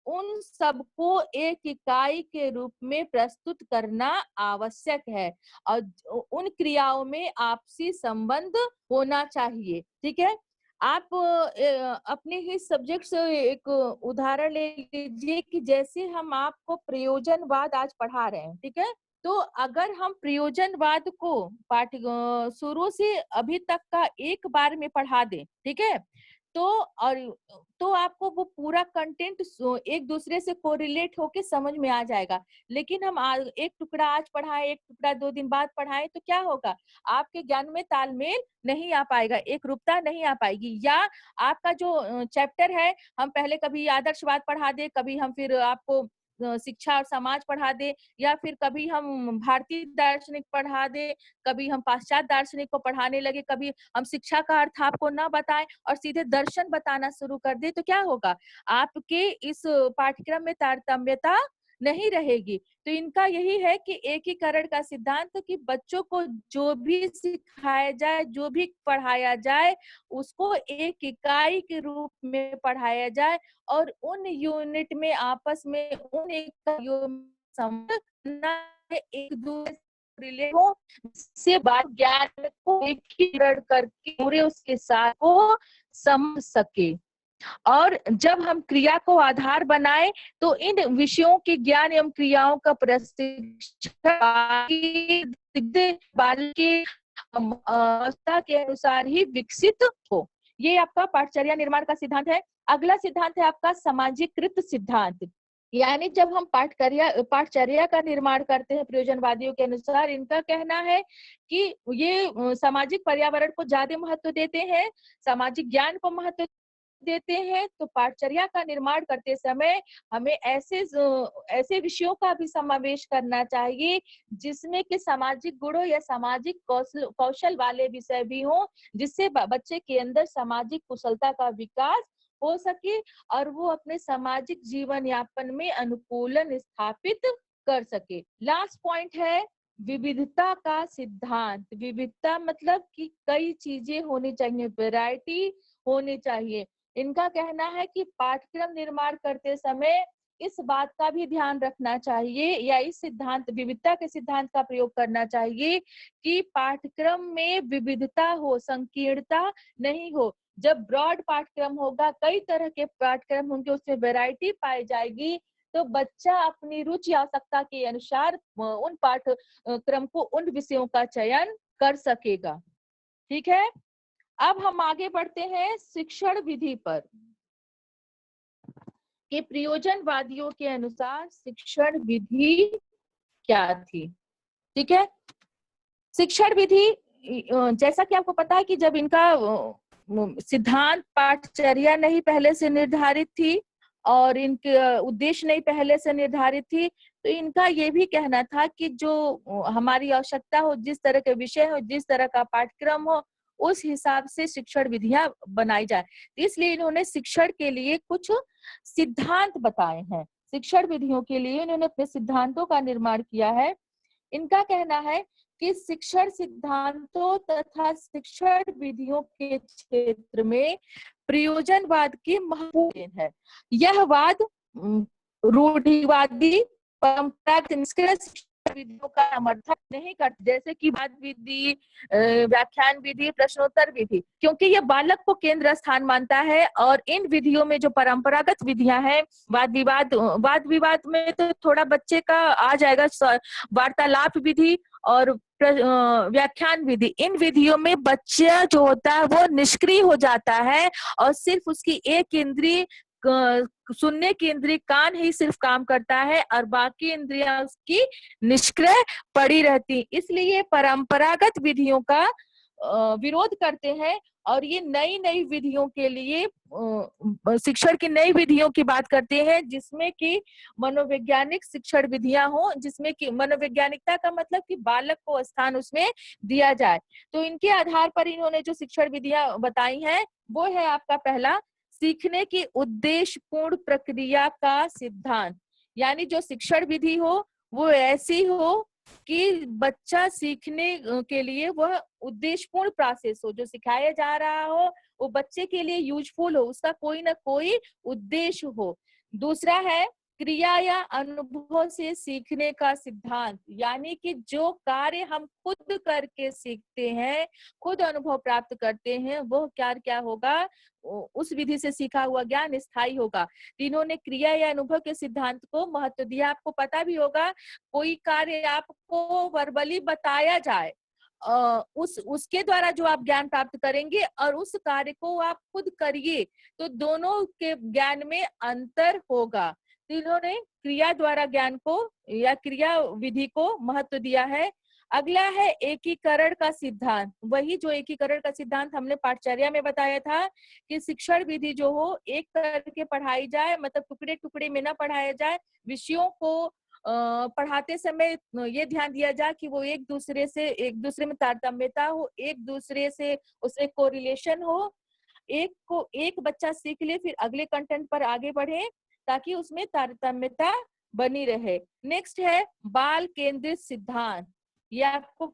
उन सबको एक इकाई के रूप में प्रस्तुत करना आवश्यक है, और उन क्रियाओं में आपसी संबंध होना चाहिए। ठीक है, आप अपने ही सब्जेक्ट से एक उदाहरण ले लीजिए कि जैसे हम आपको प्रयोजनवाद आज पढ़ा रहे हैं। ठीक है, तो अगर हम प्रयोजनवाद को पाठ्य शुरू से अभी तक का एक बार में पढ़ा दें, ठीक है, तो आपको वो पूरा कंटेंट एक दूसरे से कोरिलेट होके समझ में आ जाएगा। लेकिन हम एक टुकड़ा आज पढ़ाएं, एक टुकड़ा 2 दिन बाद पढ़ाएं, तो क्या होगा, आपके ज्ञान में तालमेल नहीं आ पाएगा, एक रूपता नहीं आ पाएगी। या आपका जो चैप्टर है, हम पहले कभी आदर्शवाद पढ़ा दे, कभी हम फिर आपको शिक्षा और समाज पढ़ा दे, या फिर कभी हम भारतीय दार्शनिक पढ़ा दे, कभी हम पाश्चात्य दार्शनिक को पढ़ाने लगे, कभी हम शिक्षा का अर्थ आपको ना बताएं और सीधे दर्शन बताना शुरू कर दे, तो क्या होगा, आपके इस पाठ्यक्रम में तारतम्यता नहीं रहेगी। तो इनका यही है कि एकीकरण का सिद्धांत कि बच्चों को जो भी सिखाया जाए, जो भी पढ़ाया जाए, उसको एक इकाई के रूप में पढ़ाया जाए, और उन यूनिट में आपस में उन इकाइयों में एक दूसरे से रिलेट हो, से बात ज्ञान को एकीकरण करके पूरे उसके साथ को समझ सके। और जब हम क्रिया को आधार बनाए तो इन विषयों के ज्ञान एवं क्रियाओं का प्रशिक्षण बाल के अवस्था के अनुसार ही विकसित हो। ये आपका पाठचर्या निर्माण का सिद्धांत है। अगला सिद्धांत है आपका सामाजिकृत सिद्धांत। यानी जब हम पाठचर्या का निर्माण करते हैं प्रयोजनवादियों के अनुसार, इनका कहना है कि ये सामाजिक पर्यावरण को ज्यादा महत्व देते हैं, सामाजिक ज्ञान को महत्व देते हैं। तो पाठचर्या का निर्माण करते समय हमें ऐसे विषयों का भी समावेश करना चाहिए जिसमें कि सामाजिक गुणों या सामाजिक कौशल वाले विषय भी हों, जिससे बच्चे के अंदर सामाजिक कुशलता का विकास हो सके और वो अपने सामाजिक जीवन यापन में अनुकूलन स्थापित कर सके। लास्ट पॉइंट है विविधता का सिद्धांत। विविधता मतलब कि कई चीजें होनी चाहिए, वैरायटी होनी चाहिए। इनका कहना है कि पाठ्यक्रम निर्माण करते समय इस बात का भी ध्यान रखना चाहिए या इस सिद्धांत विविधता के सिद्धांत का प्रयोग करना चाहिए कि पाठ्यक्रम में विविधता हो, संकीर्णता नहीं हो। जब ब्रॉड पाठ्यक्रम होगा, कई तरह के पाठ्यक्रम होंगे, उसमें वैरायटी पाई जाएगी, तो बच्चा अपनी रुचि आवश्यकता के अनुसार उन पाठ्यक्रम को, उन विषयों का चयन कर सकेगा। ठीक है, अब हम आगे बढ़ते हैं शिक्षण विधि पर कि प्रयोजनवादियों के अनुसार शिक्षण विधि क्या थी। ठीक है, शिक्षण विधि जैसा कि आपको पता है कि जब इनका सिद्धांत पाठचर्या नहीं पहले से निर्धारित थी और इनके उद्देश्य नहीं पहले से निर्धारित थी, तो इनका ये भी कहना था कि जो हमारी आवश्यकता हो, जिस तरह के विषय हो, जिस तरह का पाठ्यक्रम हो, उस हिसाब से शिक्षण विधियां बनाई जाए। इसलिए इन्होंने शिक्षण के लिए कुछ सिद्धांत बताए हैं। शिक्षण विधियों के लिए इन्होंने अपने सिद्धांतों का निर्माण किया है। इनका कहना है कि शिक्षण सिद्धांतों तथा शिक्षण विधियों के क्षेत्र में प्रयोजनवाद की महत्वपूर्ण है। यह वाद रूढ़िवादी परंपरागत निष्क्रिय शिक्षण विधियों का समर्थन नहीं करते, जैसे कि वाद विधि, व्याख्यान विधि, प्रश्नोत्तर विधि, क्योंकि यह बालक को केंद्र स्थान मानता है। और इन विधियों में जो परंपरागत विधियां हैं, वाद विवाद में तो थोड़ा बच्चे का आ जाएगा, वार्तालाप विधि और व्याख्यान विधि, इन विधियों में बच्चा जो होता है वो निष्क्रिय हो जाता है और सिर्फ उसकी एक इंद्रिय, सुनने की इंद्रिय कान ही सिर्फ काम करता है और बाकी इंद्रियां उसकी निष्क्रिय पड़ी रहती। इसलिए परंपरागत विधियों का विरोध करते हैं और ये नई नई विधियों के लिए शिक्षण की नई विधियों की बात करते हैं, जिसमें कि मनोवैज्ञानिक शिक्षण विधियां हो, जिसमें कि मनोवैज्ञानिकता का मतलब कि बालक को स्थान उसमें दिया जाए। तो इनके आधार पर इन्होंने जो शिक्षण विधियां बताई हैं वो है आपका पहला, सीखने की उद्देश्यपूर्ण प्रक्रिया का सिद्धांत। यानी जो शिक्षण विधि हो वो ऐसी हो कि बच्चा सीखने के लिए वह उद्देश्यपूर्ण प्रोसेस हो, जो सिखाया जा रहा हो वो बच्चे के लिए यूजफुल हो, उसका कोई ना कोई उद्देश्य हो। दूसरा है क्रिया या अनुभव से सीखने का सिद्धांत, यानी कि जो कार्य हम खुद करके सीखते हैं, खुद अनुभव प्राप्त करते हैं, वो क्या होगा, उस विधि से सीखा हुआ ज्ञान स्थायी होगा। तीनों ने क्रिया या अनुभव के सिद्धांत को महत्व दिया। आपको पता भी होगा, कोई कार्य आपको वर्बली बताया जाए, उसके द्वारा जो आप ज्ञान प्राप्त करेंगे और उस कार्य को आप खुद करिए, तो दोनों के ज्ञान में अंतर होगा। इन्होंने क्रिया द्वारा ज्ञान को या क्रिया विधि को महत्व दिया है। अगला है एकीकरण का सिद्धांत। वही जो एकीकरण का सिद्धांत हमने पाठचर्या में बताया था कि शिक्षण विधि जो हो एक करके पढ़ाई जाए, मतलब टुकड़े टुकड़े में ना पढ़ाया जाए। विषयों को पढ़ाते समय ये ध्यान दिया जाए कि वो एक दूसरे में तारतम्यता हो, एक दूसरे से उसमें कोरिलेशन हो, एक बच्चा सीख ले फिर अगले कंटेंट पर आगे बढ़े ताकि उसमें तारतम्यता बनी रहे। नेक्स्ट है बाल केंद्रित सिद्धांत। ये आपको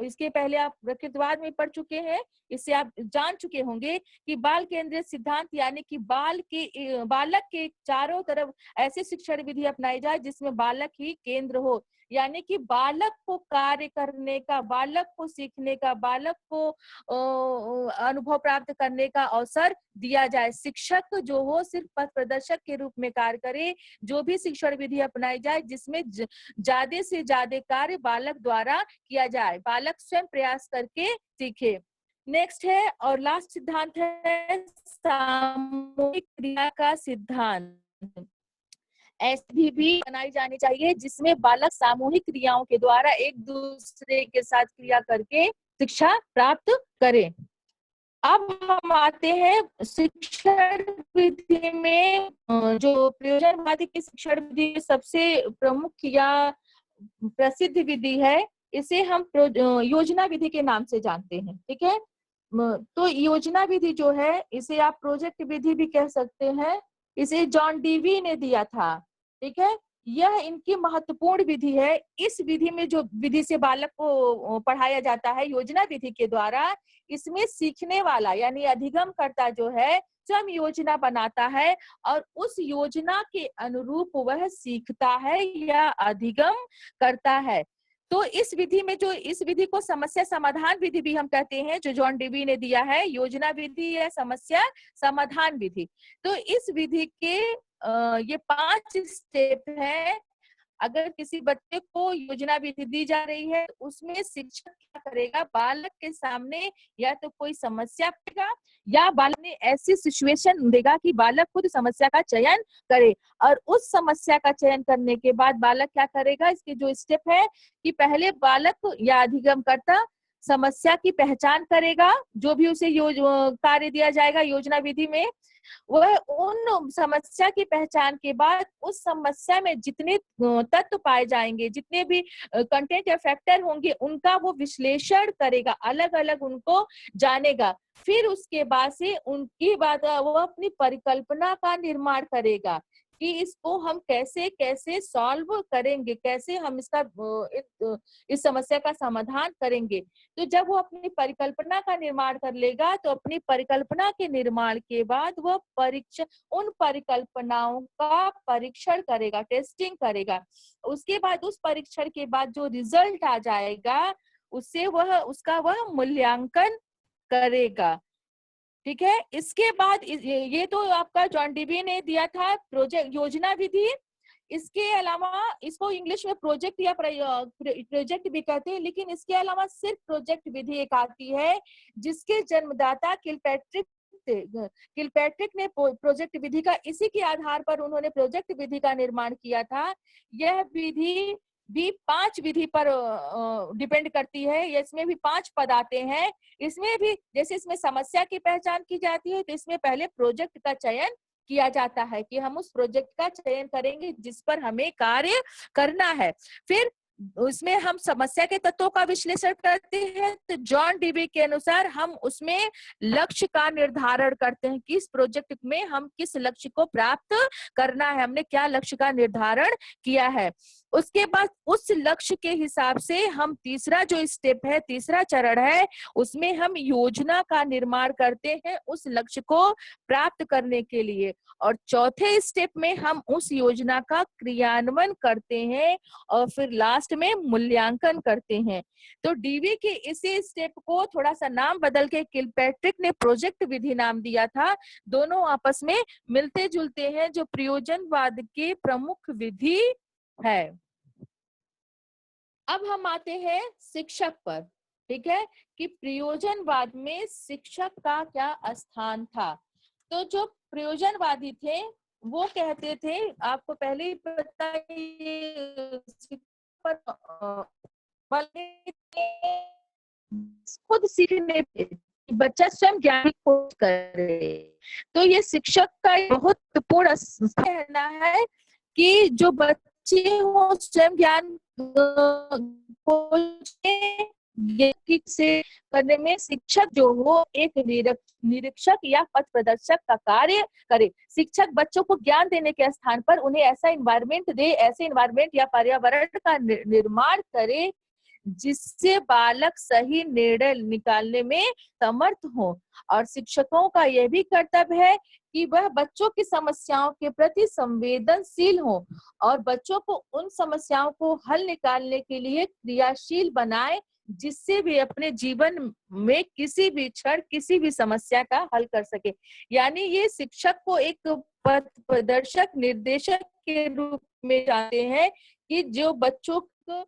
इसके पहले आप प्रकृतिवाद में पढ़ चुके हैं, इससे आप जान चुके होंगे कि बाल केंद्रित सिद्धांत यानी कि बालक के चारों तरफ ऐसे शिक्षण विधि अपनाई जाए जिसमें बालक ही केंद्र हो। यानी कि बालक को कार्य करने का, बालक को सीखने का, बालक को अनुभव प्राप्त करने का अवसर दिया जाए। शिक्षक जो हो सिर्फ पथ प्रदर्शक के रूप में कार्य करे। जो भी शिक्षण विधि अपनाई जाए जिसमें ज्यादा से ज्यादा कार्य बालक द्वारा किया जाए, बालक स्वयं प्रयास करके सीखे। नेक्स्ट है और लास्ट सिद्धांत है सामूहिक क्रिया का सिद्धांत। ऐसी भी बनाई जानी चाहिए जिसमें बालक सामूहिक क्रियाओं के द्वारा एक दूसरे के साथ क्रिया करके शिक्षा प्राप्त करे। अब हम आते हैं शिक्षण विधि में जो प्रयोजनवादी की शिक्षण विधि सबसे प्रमुख या प्रसिद्ध विधि है, इसे हम योजना विधि के नाम से जानते हैं। ठीक है, तो योजना विधि जो है इसे आप प्रोजेक्ट विधि भी कह सकते हैं। इसे जॉन डीवी ने दिया था। ठीक है, यह इनकी महत्वपूर्ण विधि है। इस विधि में जो विधि से बालक को पढ़ाया जाता है योजना विधि के द्वारा, इसमें सीखने वाला यानी अधिगम करता जो है स्वयं योजना बनाता है और उस योजना के अनुरूप वह सीखता है या अधिगम करता है। तो इस विधि में जो इस विधि को समस्या समाधान विधि भी हम कहते हैं, जो जॉन डीवी ने दिया है, योजना विधि या समस्या समाधान विधि। तो इस विधि के ये 5 स्टेप हैं। अगर किसी बच्चे को योजना विधि दी जा रही है तो उसमें शिक्षक क्या करेगा, बालक के सामने या तो कोई समस्या देगा या बालक ने ऐसी सिचुएशन देगा कि बालक खुद समस्या का चयन करे और उस समस्या का चयन करने के बाद बालक क्या करेगा। इसके जो स्टेप है कि पहले बालक या अधिगमकर्ता समस्या की पहचान करेगा, जो भी उसे कार्य दिया जाएगा योजना विधि में, वह उन समस्या की पहचान के बाद उस समस्या में जितने तत्व पाए जाएंगे, जितने भी कंटेंट या फैक्टर होंगे, उनका वो विश्लेषण करेगा, अलग अलग उनको जानेगा। फिर उसके बाद से उनकी बात वो अपनी परिकल्पना का निर्माण करेगा कि इसको हम कैसे कैसे सॉल्व करेंगे, कैसे हम इसका इस समस्या का समाधान करेंगे। तो जब वो अपनी परिकल्पना का निर्माण कर लेगा तो अपनी परिकल्पना के निर्माण के बाद वह उन परिकल्पनाओं का परीक्षण करेगा, टेस्टिंग करेगा। उसके बाद उस परीक्षण के बाद जो रिजल्ट आ जाएगा उससे वह मूल्यांकन करेगा। ठीक है, इसके बाद ये तो आपका जॉन डीवी ने दिया था प्रोजेक्ट योजना विधि। इसके अलावा इसको इंग्लिश में प्रोजेक्ट या प्रोजेक्ट भी कहते हैं, लेकिन इसके अलावा सिर्फ प्रोजेक्ट विधि एक आती है जिसके जन्मदाता किलपैट्रिक ने प्रोजेक्ट विधि का, इसी के आधार पर उन्होंने प्रोजेक्ट विधि का निर्माण किया था। यह विधि भी 5 विधि पर डिपेंड करती है। इसमें भी 5 पद आते हैं। इसमें भी जैसे इसमें समस्या की पहचान की जाती है तो इसमें पहले प्रोजेक्ट का चयन किया जाता है कि हम उस प्रोजेक्ट का चयन करेंगे जिस पर हमें कार्य करना है। फिर उसमें हम समस्या के तत्वों का विश्लेषण करते हैं। तो जॉन डीवी के अनुसार हम उसमें लक्ष्य का निर्धारण करते हैं कि इस प्रोजेक्ट में हम किस लक्ष्य को प्राप्त करना है, हमने क्या लक्ष्य का निर्धारण किया है। उसके बाद उस लक्ष्य के हिसाब से हम तीसरा जो स्टेप है, तीसरा चरण है, उसमें हम योजना का निर्माण करते हैं उस लक्ष्य को प्राप्त करने के लिए। और चौथे स्टेप में हम उस योजना का क्रियान्वयन करते हैं और फिर लास्ट में मूल्यांकन करते हैं। तो डीवी के इसी स्टेप को थोड़ा सा नाम बदल के किलपैट्रिक ने प्रोजेक्ट विधि नाम दिया था। दोनों आपस में मिलते जुलते हैं, जो प्रयोजनवाद की प्रमुख विधि है। अब हम आते हैं शिक्षक पर। ठीक है, कि प्रयोजनवाद में शिक्षक का क्या स्थान था। तो जो प्रयोजनवादी थे वो कहते थे, आपको पहले ही पता खुद सीखने पे बच्चा स्वयं ज्ञान की खोज करे। तो ये शिक्षक का बहुत महत्वपूर्ण कहना है कि जो बच्चे हो स्वयं ज्ञान से करने में शिक्षक जो हो एक निरीक्षक या पथ प्रदर्शक का कार्य करे। शिक्षक बच्चों को ज्ञान देने के स्थान पर उन्हें ऐसा इन्वायरमेंट दे, ऐसे इन्वायरमेंट या पर्यावरण का निर्माण करे जिससे बालक सही निर्णय निकालने में समर्थ हो। और शिक्षकों का यह भी कर्तव्य है कि वह बच्चों की समस्याओं के प्रति संवेदनशील हो और बच्चों को उन समस्याओं को हल निकालने के लिए क्रियाशील बनाए, जिससे वे अपने जीवन में किसी भी क्षण किसी भी समस्या का हल कर सके। यानी ये शिक्षक को एक पथ प्रदर्शक निर्देशक के रूप में जानते हैं कि जो बच्चों को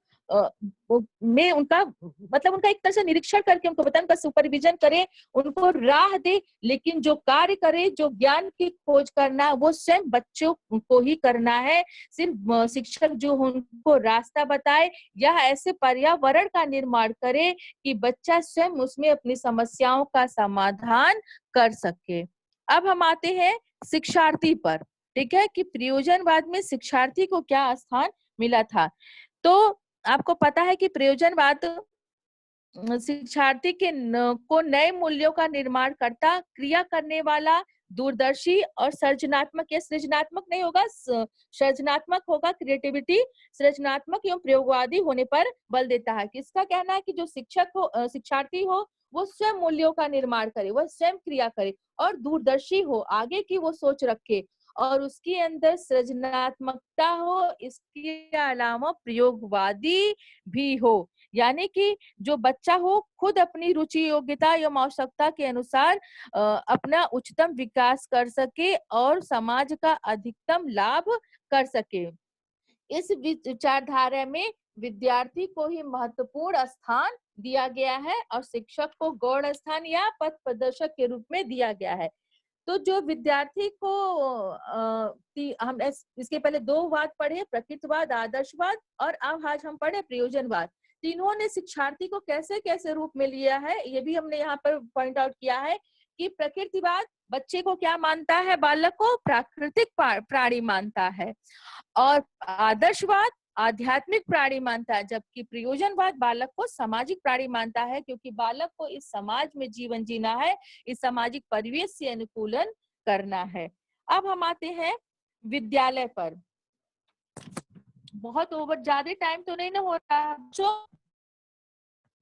में उनका मतलब उनका एक तरह से निरीक्षण करके उनको बताए, उनका सुपरविजन करे, उनको राह दे, लेकिन जो कार्य करे, जो ज्ञान की खोज करना, वो स्वयं बच्चों को ही करना है। सिर्फ शिक्षक जो उनको रास्ता बताए या ऐसे पर्यावरण का निर्माण करे कि बच्चा स्वयं उसमें अपनी समस्याओं का समाधान कर सके। अब हम आते हैं शिक्षार्थी पर, ठीक है, कि प्रयोजनवाद में शिक्षार्थी को क्या स्थान मिला था। तो आपको पता है कि प्रयोजनवाद शिक्षार्थी को नए मूल्यों का निर्माण करता, क्रिया करने वाला, दूरदर्शी और सृजनात्मक, या सृजनात्मक नहीं होगा, सृजनात्मक होगा, क्रिएटिविटी, सृजनात्मक एवं प्रयोगवादी होने पर बल देता है। किसका कहना है कि जो शिक्षक हो, शिक्षार्थी हो, वो स्वयं मूल्यों का निर्माण करे, वह स्वयं क्रिया करे और दूरदर्शी हो, आगे की वो सोच रखे और उसके अंदर सृजनात्मकता हो, इसके अलावा प्रयोगवादी भी हो। यानी कि जो बच्चा हो खुद अपनी रुचि, योग्यता एवं आवश्यकता के अनुसार अपना उच्चतम विकास कर सके और समाज का अधिकतम लाभ कर सके। इस विचारधारा में विद्यार्थी को ही महत्वपूर्ण स्थान दिया गया है और शिक्षक को गौण स्थान या पथ प्रदर्शक के रूप में दिया गया है। तो जो विद्यार्थी को हम इसके पहले दो वाद पढ़े, प्रकृतिवाद, आदर्शवाद, और अब आज हम पढ़े प्रयोजनवाद। तीनों ने शिक्षार्थी को कैसे कैसे रूप में लिया है, ये भी हमने यहाँ पर पॉइंट आउट किया है कि प्रकृतिवाद बच्चे को क्या मानता है, बालक को प्राकृतिक प्राणी मानता है, और आदर्शवाद आध्यात्मिक प्राणी मानता है, जबकि प्रयोजनवाद बालक को सामाजिक प्राणी मानता है, क्योंकि बालक को इस समाज में जीवन जीना है, इस सामाजिक परिवेश से अनुकूलन करना है। अब हम आते हैं विद्यालय पर। बहुत ओवर ज्यादा टाइम तो नहीं ना हो रहा है, जो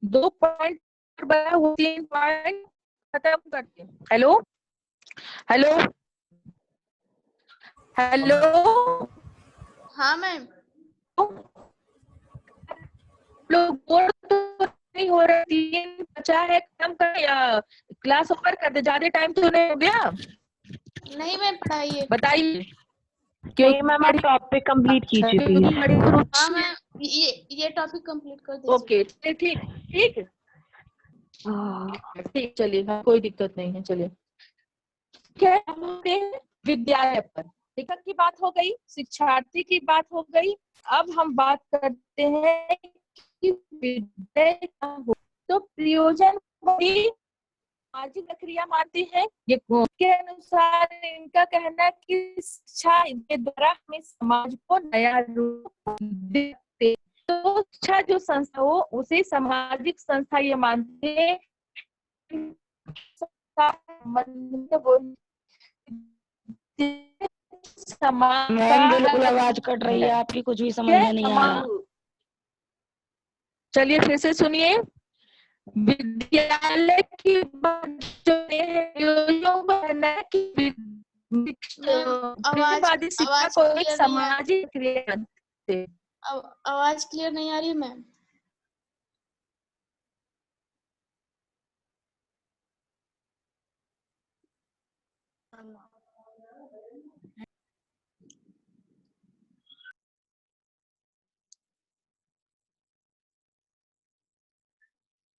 2 पॉइंट बना हुआ, 3 पॉइंट खत्म करते हैं। हेलो हेलो हेलो,
हाँ मैम।
लोग बोर तो नहीं हो रहे, 3 बचा है, खत्म कर या क्लास ओवर कर दे, ज्यादा टाइम तो नहीं हो गया।
नहीं मैम, पढ़ाइए।
बताइए
नहीं मैम, आप टॉपिक कंप्लीट कीजिए प्लीज।
हाँ मैम, ये टॉपिक कंप्लीट कर दीजिए।
ओके, ठीक ठीक ठीक, चलिए, हाँ, कोई दिक्कत नहीं है, चलिए। क्या विद्यालय पर शिक्षक की बात हो गई, शिक्षार्थी की बात हो गई। अब हम बात करते हैं कि विद्यालय क्या हो। तो प्रयोजन सामाजिक प्रक्रिया मानती है, ये के अनुसार इनका कहना है कि शिक्षा के द्वारा हमें समाज को नया रूप देते। तो शिक्षा जो संस्था हो उसे सामाजिक संस्था ये मानते हैं।
मैम बिल्कुल आवाज कट रही है आपकी, कुछ भी समझ में नहीं आ रहा।
चलिए फिर से सुनिए। विद्यालय की आवाज शिक्षा को एक सामाजिक क्रिया,
आवाज क्लियर नहीं आ रही मैम।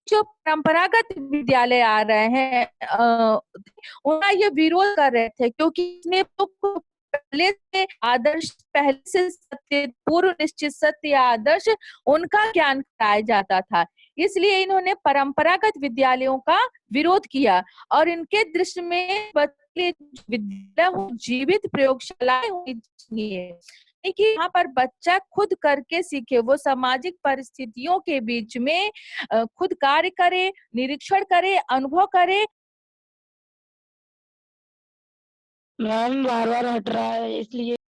जो परंपरागत विद्यालय आ रहे हैं उनका ये विरोध कर रहे थे, क्योंकि इसमें पहले से आदर्श, पहले से सत्य, पूर्व निश्चित सत्य या आदर्श उनका ज्ञान कराया जाता था। इसलिए इन्होंने परंपरागत विद्यालयों का विरोध किया और इनके दृष्टि में विद्यालय जीवित प्रयोगशालाएं होनी चाहिए कि यहाँ पर बच्चा खुद करके सीखे, वो सामाजिक परिस्थितियों के बीच में खुद कार्य करे, निरीक्षण करे, अनुभव करे।
मैम बार बार हट रहा है इसलिए